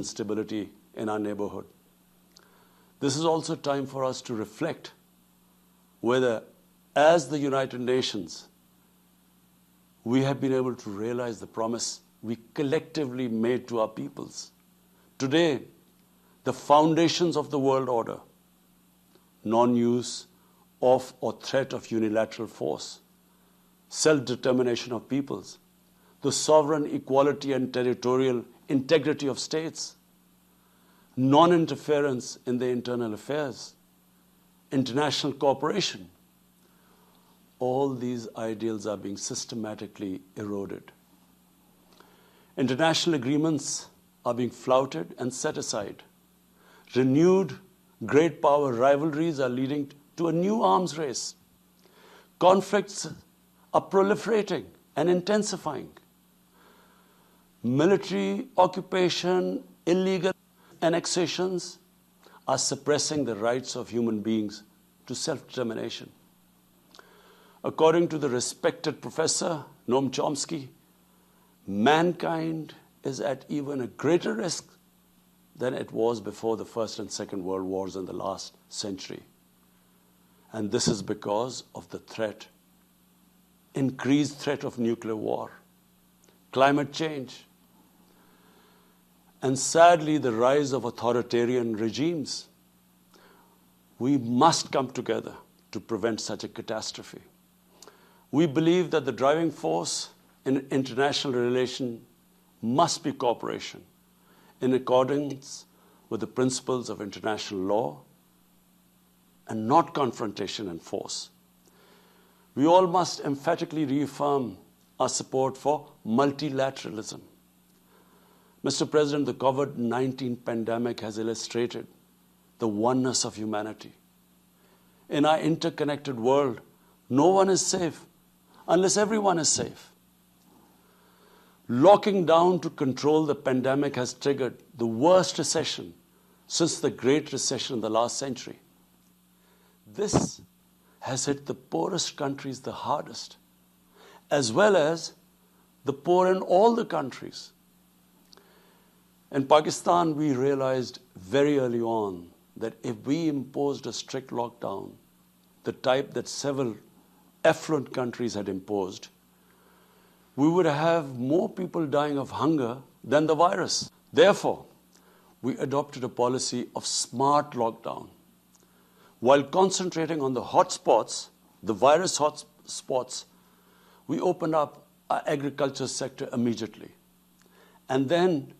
instability in our neighborhood. This is also time for us to reflect whether, as the United Nations, we have been able to realize the promise we collectively made to our peoples. Today, the foundations of the world order, non-use of or threat of unilateral force, self-determination of peoples, the sovereign equality and territorial integrity of states, non-interference in their internal affairs, international cooperation, all these ideals are being systematically eroded. International agreements are being flouted and set aside. Renewed great power rivalries are leading to a new arms race. Conflicts are proliferating and intensifying. Military occupation, illegal annexations are suppressing the rights of human beings to self-determination. According to the respected professor Noam Chomsky, mankind is at even a greater risk than it was before the First and Second World Wars in the last century. And this is because of the threat, increased threat of nuclear war, climate change, and sadly the rise of authoritarian regimes. We must come together to prevent such a catastrophe. We believe that the driving force in international relations must be cooperation in accordance with the principles of international law and not confrontation and force. We all must emphatically reaffirm our support for multilateralism. Mr. President, the COVID-19 pandemic has illustrated the oneness of humanity. In our interconnected world, no one is safe unless everyone is safe. Locking down to control the pandemic has triggered the worst recession since the Great Recession in the last century. This has hit the poorest countries the hardest, as well as the poor in all the countries. In Pakistan, we realized very early on that if we imposed a strict lockdown, the type that several affluent countries had imposed, we would have more people dying of hunger than the virus. Therefore, we adopted a policy of smart lockdown. While concentrating on the hotspots, the virus hotspots, we opened up our agriculture sector immediately, and then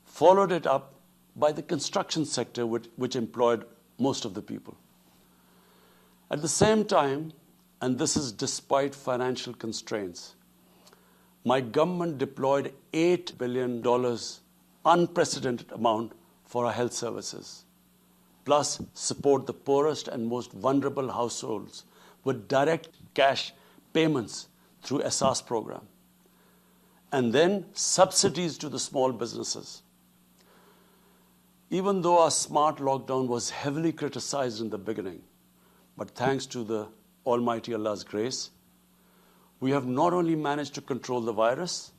followed it up by the construction sector, which employed most of the people. At the same time, and this is despite financial constraints, my government deployed $8 billion, unprecedented amount, for our health services, plus support the poorest and most vulnerable households with direct cash payments through ESAS program, and then subsidies to the small businesses. Even though our smart lockdown was heavily criticized in the beginning, but thanks to the Almighty Allah's grace, we have not only managed to control the virus,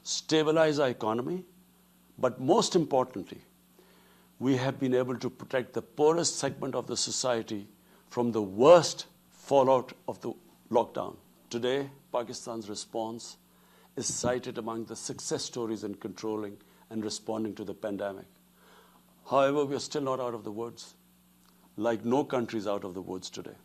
stabilize our economy, but most importantly, we have been able to protect the poorest segment of the society from the worst fallout of the lockdown. Today, Pakistan's response is cited among the success stories in controlling and responding to the pandemic. However, we are still not out of the woods, like no country is out of the woods today.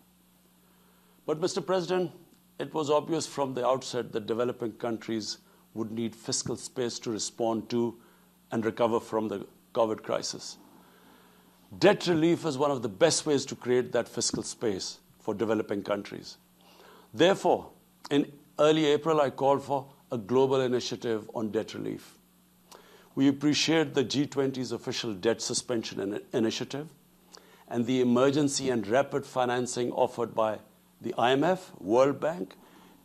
But, Mr. President, it was obvious from the outset that developing countries would need fiscal space to respond to and recover from the COVID crisis. Debt relief is one of the best ways to create that fiscal space for developing countries. Therefore, in early April, I called for a global initiative on debt relief. We appreciate the G20's official debt suspension initiative and the emergency and rapid financing offered by the IMF, World Bank,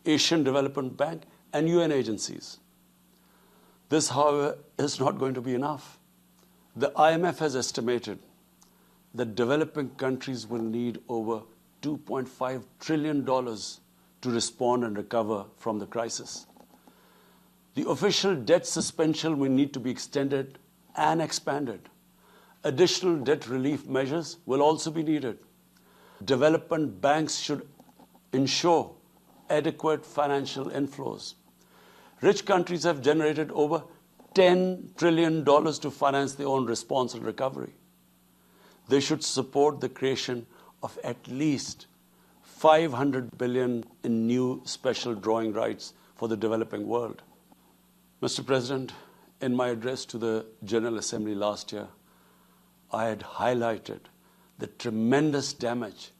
Asian Development Bank, and UN agencies. This, however, is not going to be enough. The IMF has estimated that developing countries will need over $2.5 trillion to respond and recover from the crisis. The official debt suspension will need to be extended and expanded. Additional debt relief measures will also be needed. Development banks should ensure adequate financial inflows. Rich countries have generated over $10 trillion to finance their own response and recovery. They should support the creation of at least $500 billion in new special drawing rights for the developing world. Mr. President, in my address to the General Assembly last year, I had highlighted the tremendous damage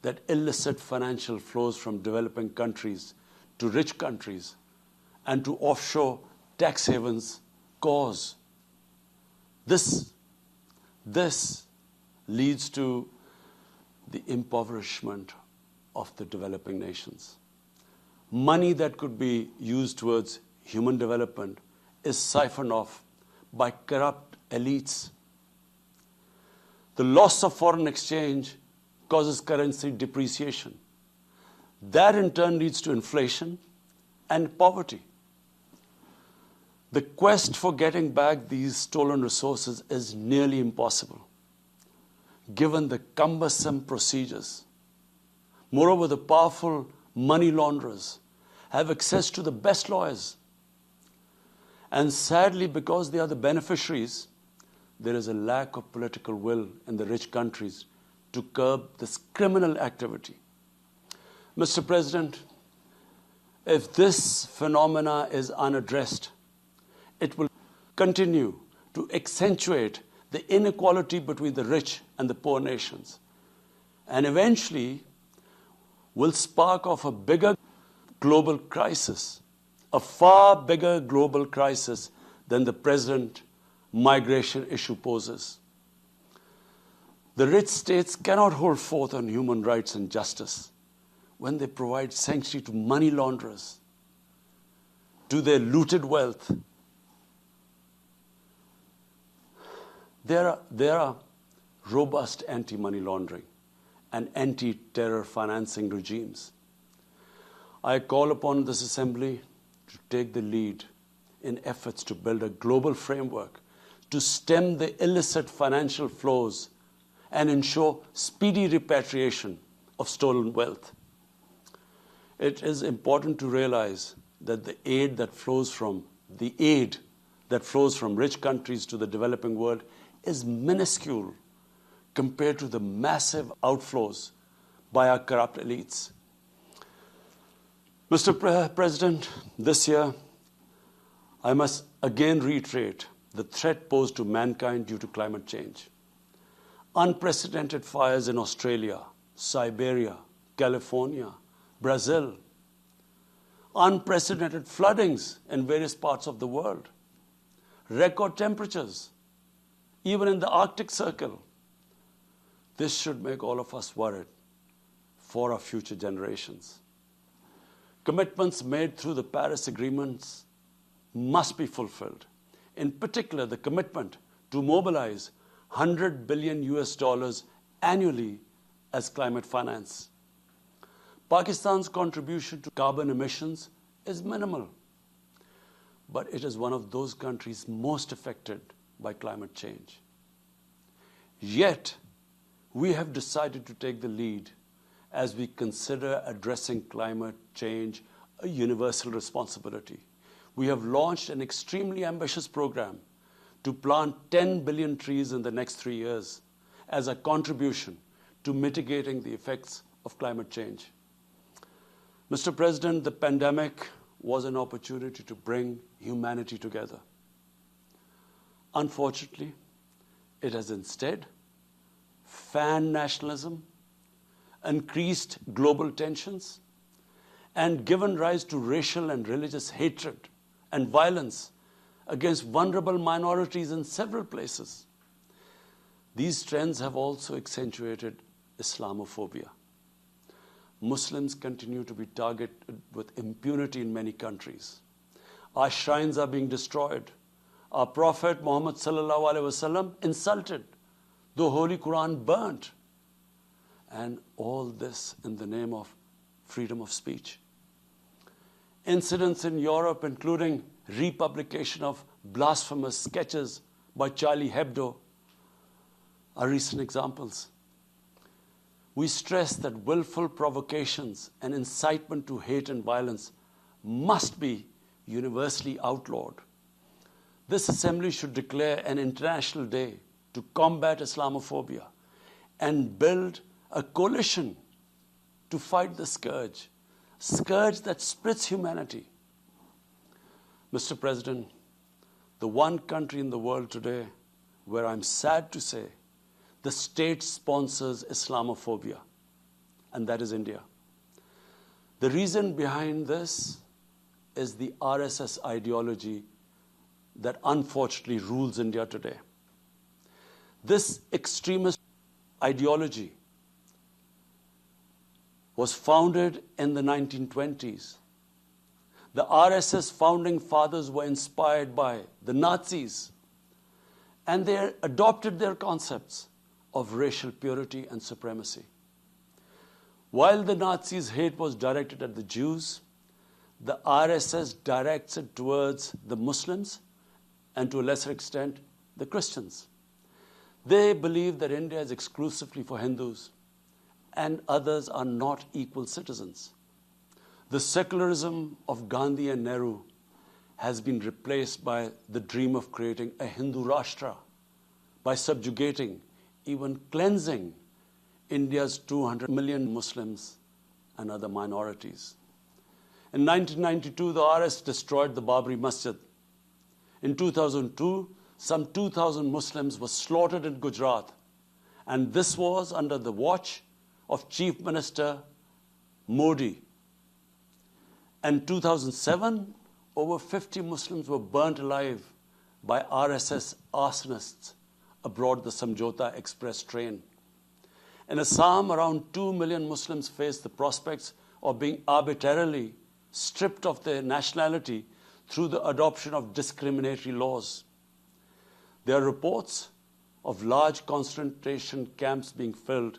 that illicit financial flows from developing countries to rich countries and to offshore tax havens cause. This leads to the impoverishment of the developing nations. Money that could be used towards human development is siphoned off by corrupt elites. The loss of foreign exchange causes currency depreciation. That in turn leads to inflation and poverty. The quest for getting back these stolen resources is nearly impossible, given the cumbersome procedures. Moreover, the powerful money launderers have access to the best lawyers. And sadly, because they are the beneficiaries, there is a lack of political will in the rich countries to curb this criminal activity. Mr. President, if this phenomena is unaddressed, it will continue to accentuate the inequality between the rich and the poor nations, and eventually will spark off a bigger global crisis, a far bigger global crisis than the present migration issue poses. The rich states cannot hold forth on human rights and justice when they provide sanctuary to money launderers, to their looted wealth. There are robust anti-money laundering and anti-terror financing regimes. I call upon this Assembly to take the lead in efforts to build a global framework to stem the illicit financial flows and ensure speedy repatriation of stolen wealth. It is important to realize that the aid that flows from rich countries to the developing world is minuscule compared to the massive outflows by our corrupt elites. Mr. President, this year, I must again reiterate the threat posed to mankind due to climate change. Unprecedented fires in Australia, Siberia, California, Brazil. Unprecedented floodings in various parts of the world. Record temperatures, even in the Arctic Circle. This should make all of us worried for our future generations. Commitments made through the Paris agreements must be fulfilled. In particular, the commitment to mobilize $100 billion annually as climate finance. Pakistan's contribution to carbon emissions is minimal, but it is one of those countries most affected by climate change. Yet, we have decided to take the lead as we consider addressing climate change a universal responsibility. We have launched an extremely ambitious program to plant 10 billion trees in the next 3 years as a contribution to mitigating the effects of climate change. Mr. President, the pandemic was an opportunity to bring humanity together. Unfortunately, it has instead fanned nationalism, increased global tensions, and given rise to racial and religious hatred and violence against vulnerable minorities in several places. These trends have also accentuated Islamophobia. Muslims continue to be targeted with impunity in many countries. Our shrines are being destroyed. Our Prophet Muhammad sallallahu alaihi wasallam insulted. The Holy Quran burnt. And all this in the name of freedom of speech. Incidents in Europe, including republication of blasphemous sketches by Charlie Hebdo are recent examples. We stress that willful provocations and incitement to hate and violence must be universally outlawed. This assembly should declare an international day to combat Islamophobia and build a coalition to fight the scourge that splits humanity. Mr. President, the one country in the world today where I'm sad to say the state sponsors Islamophobia, and that is India. The reason behind this is the RSS ideology that unfortunately rules India today. This extremist ideology was founded in the 1920s. The RSS founding fathers were inspired by the Nazis, and they adopted their concepts of racial purity and supremacy. While the Nazis' hate was directed at the Jews, the RSS directs it towards the Muslims and to a lesser extent, the Christians. They believe that India is exclusively for Hindus and others are not equal citizens. The secularism of Gandhi and Nehru has been replaced by the dream of creating a Hindu Rashtra by subjugating, even cleansing, India's 200 million Muslims and other minorities. In 1992, the RS destroyed the Babri Masjid. In 2002, some 2,000 Muslims were slaughtered in Gujarat, and this was under the watch of Chief Minister Modi. In 2007, over 50 Muslims were burnt alive by RSS arsonists aboard the Samjhauta Express train. In Assam, around 2 million Muslims face the prospects of being arbitrarily stripped of their nationality through the adoption of discriminatory laws. There are reports of large concentration camps being filled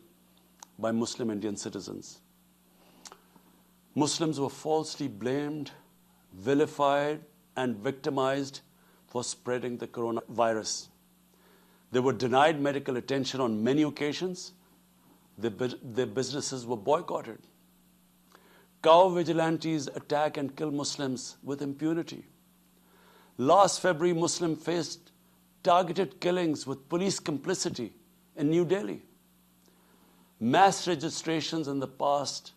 by Muslim Indian citizens. Muslims were falsely blamed, vilified, and victimized for spreading the coronavirus. They were denied medical attention on many occasions. Their businesses were boycotted. Cow vigilantes attack and kill Muslims with impunity. Last February, Muslims faced targeted killings with police complicity in New Delhi. Mass registrations in the past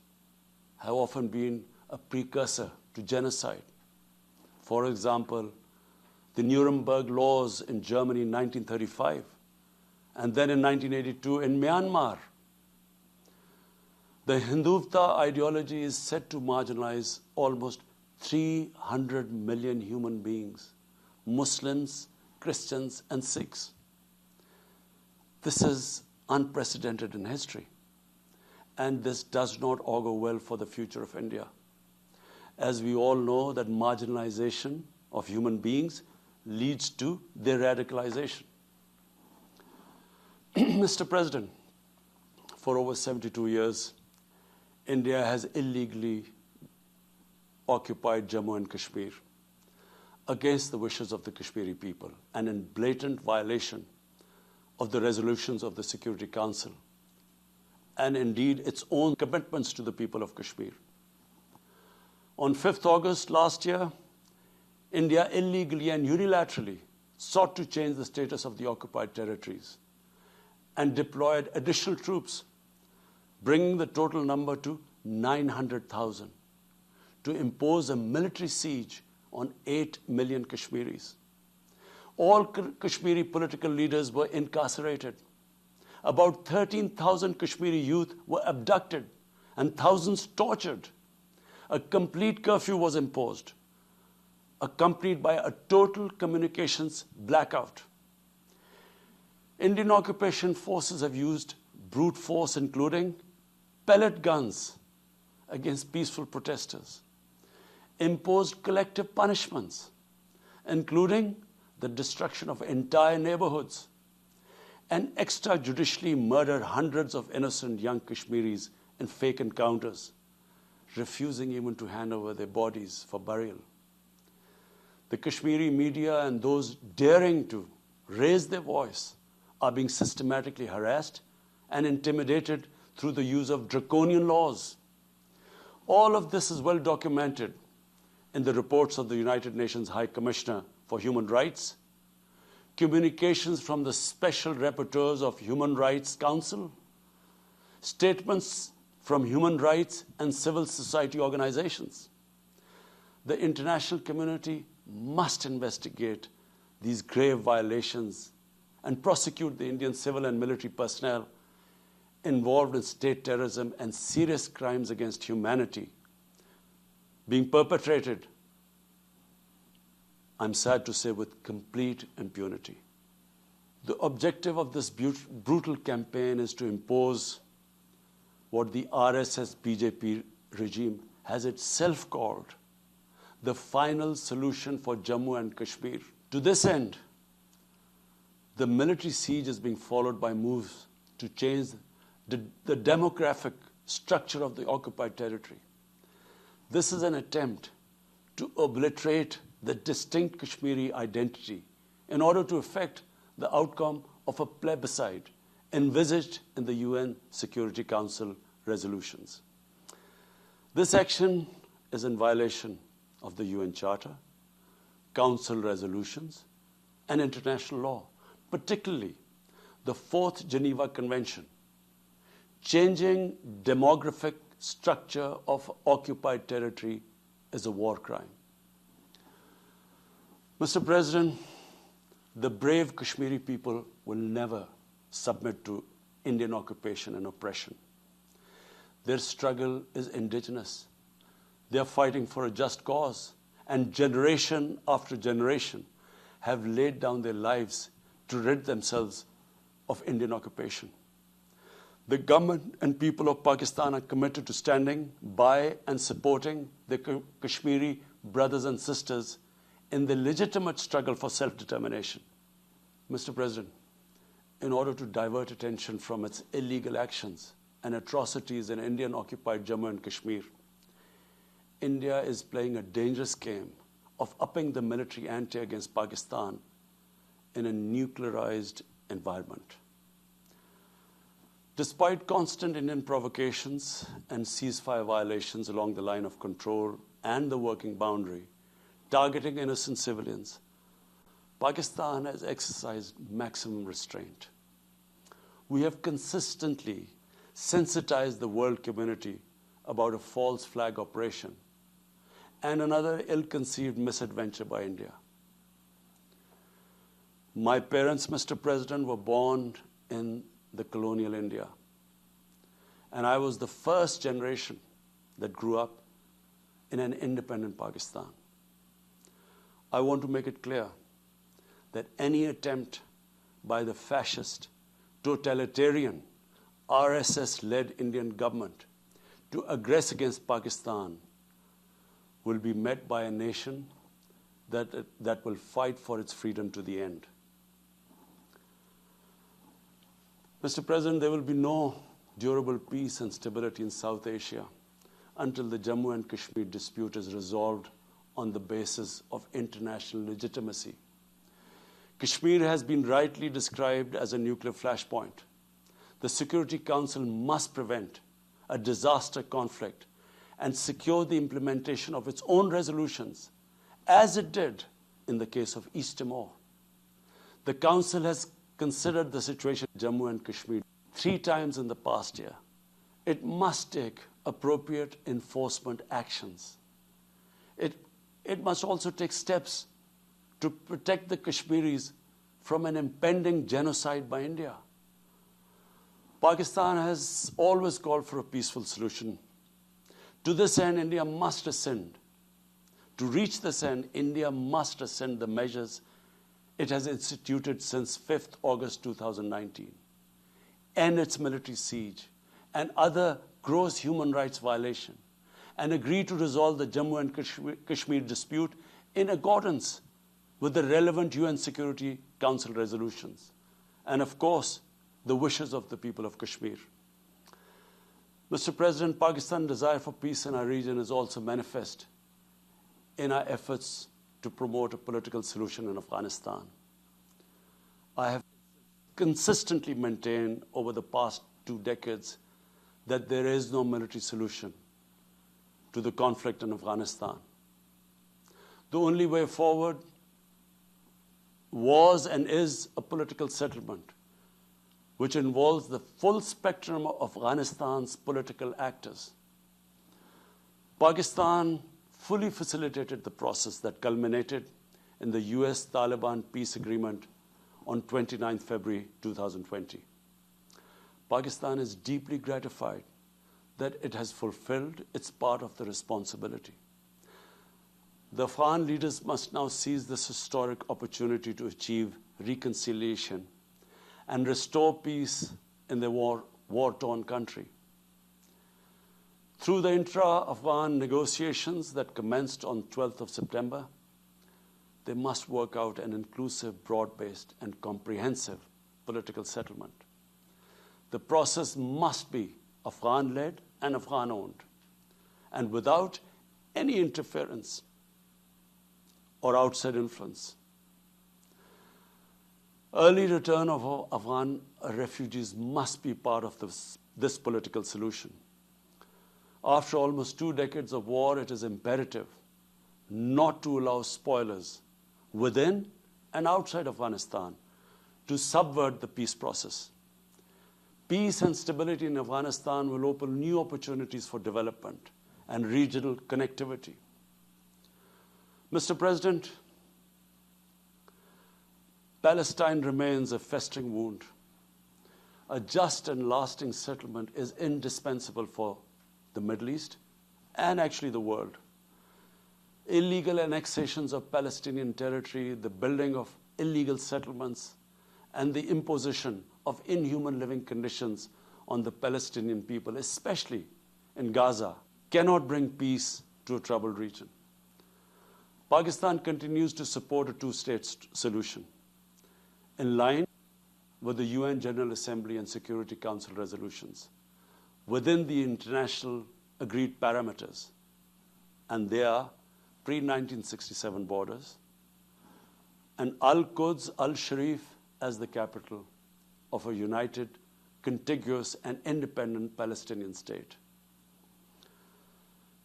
have often been a precursor to genocide. For example, the Nuremberg laws in Germany in 1935, and then in 1982 in Myanmar. The Hindutva ideology is set to marginalize almost 300 million human beings, Muslims, Christians, and Sikhs. This is unprecedented in history, and this does not augur well for the future of India. As we all know, that marginalization of human beings leads to their radicalization. Mr. President, for over 72 years, India has illegally occupied Jammu and Kashmir against the wishes of the Kashmiri people and in blatant violation of the resolutions of the Security Council and indeed its own commitments to the people of Kashmir. On 5th August last year, India illegally and unilaterally sought to change the status of the occupied territories and deployed additional troops, bringing the total number to 900,000, to impose a military siege on 8 million Kashmiris. All Kashmiri political leaders were incarcerated. About 13,000 Kashmiri youth were abducted and thousands tortured. A complete curfew was imposed, accompanied by a total communications blackout. Indian occupation forces have used brute force, including pellet guns against peaceful protesters, imposed collective punishments, including the destruction of entire neighborhoods, and extrajudicially murdered hundreds of innocent young Kashmiris in fake encounters, refusing even to hand over their bodies for burial. The Kashmiri media and those daring to raise their voice are being systematically harassed and intimidated through the use of draconian laws. All of this is well documented in the reports of the United Nations High Commissioner for Human Rights, communications from the Special Rapporteurs of Human Rights Council, statements from human rights and civil society organizations. The international community must investigate these grave violations and prosecute the Indian civil and military personnel involved in state terrorism and serious crimes against humanity being perpetrated, I'm sad to say, with complete impunity. The objective of this brutal campaign is to impose what the RSS BJP regime has itself called the final solution for Jammu and Kashmir. To this end, the military siege is being followed by moves to change the demographic structure of the occupied territory. This is an attempt to obliterate the distinct Kashmiri identity in order to effect the outcome of a plebiscite envisaged in the UN Security Council resolutions. This action is in violation of the UN Charter, Council resolutions, and international law, particularly the Fourth Geneva Convention. Changing demographic structure of occupied territory is a war crime. Mr. President, the brave Kashmiri people will never submit to Indian occupation and oppression. Their struggle is indigenous. They are fighting for a just cause, and generation after generation have laid down their lives to rid themselves of Indian occupation. The government and people of Pakistan are committed to standing by and supporting the Kashmiri brothers and sisters in the legitimate struggle for self-determination. Mr. President, in order to divert attention from its illegal actions and atrocities in Indian-occupied Jammu and Kashmir, India is playing a dangerous game of upping the military ante against Pakistan in a nuclearized environment. Despite constant Indian provocations and ceasefire violations along the line of control and the working boundary, targeting innocent civilians, Pakistan has exercised maximum restraint. We have consistently sensitized the world community about a false flag operation and another ill-conceived misadventure by India. My parents, Mr. President, were born in the colonial India, and I was the first generation that grew up in an independent Pakistan. I want to make it clear that any attempt by the fascist, totalitarian, RSS-led Indian government to aggress against Pakistan will be met by a nation that will fight for its freedom to the end. Mr. President, there will be no durable peace and stability in South Asia until the Jammu and Kashmir dispute is resolved on the basis of international legitimacy. Kashmir has been rightly described as a nuclear flashpoint. The Security Council must prevent a disaster conflict and secure the implementation of its own resolutions, as it did in the case of East Timor. The Council has considered the situation in Jammu and Kashmir 3 times in the past year. It must take appropriate enforcement actions. It must also take steps to protect the Kashmiris from an impending genocide by India. Pakistan has always called for a peaceful solution. To this end, India must rescind. To reach this end, India must rescind the measures it has instituted since 5th August 2019, end its military siege and other gross human rights violations, and agree to resolve the Jammu and Kashmir dispute in accordance with the relevant UN Security Council resolutions, and of course, the wishes of the people of Kashmir. Mr. President, Pakistan's desire for peace in our region is also manifest in our efforts to promote a political solution in Afghanistan. I have consistently maintained over the past 2 decades that there is no military solution to the conflict in Afghanistan. The only way forward was and is a political settlement, which involves the full spectrum of Afghanistan's political actors. Pakistan fully facilitated the process that culminated in the US-Taliban peace agreement on 29 February 2020. Pakistan is deeply gratified that it has fulfilled its part of the responsibility. The Afghan leaders must now seize this historic opportunity to achieve reconciliation and restore peace in the war-torn country. Through the intra-Afghan negotiations that commenced on 12th of September, they must work out an inclusive, broad-based, and comprehensive political settlement. The process must be Afghan-led and Afghan-owned, and without any interference or outside influence. Early return of Afghan refugees must be part of this political solution. After almost 2 decades of war, it is imperative not to allow spoilers within and outside Afghanistan to subvert the peace process. Peace and stability in Afghanistan will open new opportunities for development and regional connectivity. Mr. President, Palestine remains a festering wound. A just and lasting settlement is indispensable for the Middle East and actually the world. Illegal annexations of Palestinian territory, the building of illegal settlements, and the imposition of inhuman living conditions on the Palestinian people, especially in Gaza, cannot bring peace to a troubled region. Pakistan continues to support a 2-state solution in line with the UN General Assembly and Security Council resolutions within the international agreed parameters, and they are pre-1967 borders, and Al-Quds, Al-Sharif as the capital of a united, contiguous, and independent Palestinian state.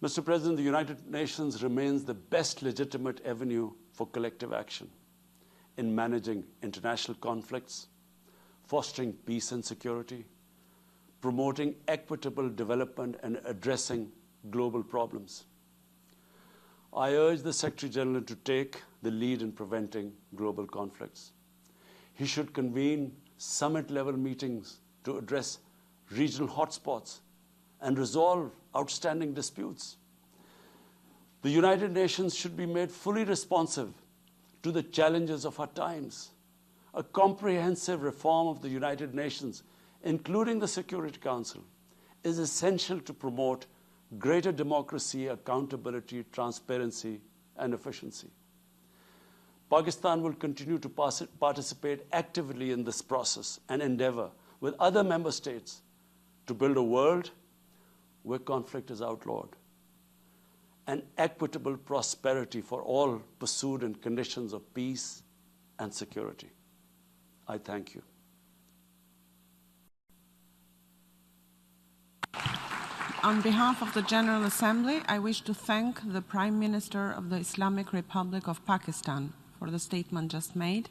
Mr. President, the United Nations remains the best legitimate avenue for collective action in managing international conflicts, fostering peace and security, promoting equitable development, and addressing global problems. I urge the Secretary General to take the lead in preventing global conflicts. He should convene summit-level meetings to address regional hotspots and resolve outstanding disputes. The United Nations should be made fully responsive to the challenges of our times. A comprehensive reform of the United Nations, including the Security Council, is essential to promote greater democracy, accountability, transparency, and efficiency. Pakistan will continue to participate actively in this process and endeavor with other member states to build a world where conflict is outlawed and equitable prosperity for all pursued in conditions of peace and security. I thank you. On behalf of the General Assembly, I wish to thank the Prime Minister of the Islamic Republic of Pakistan for the statement just made.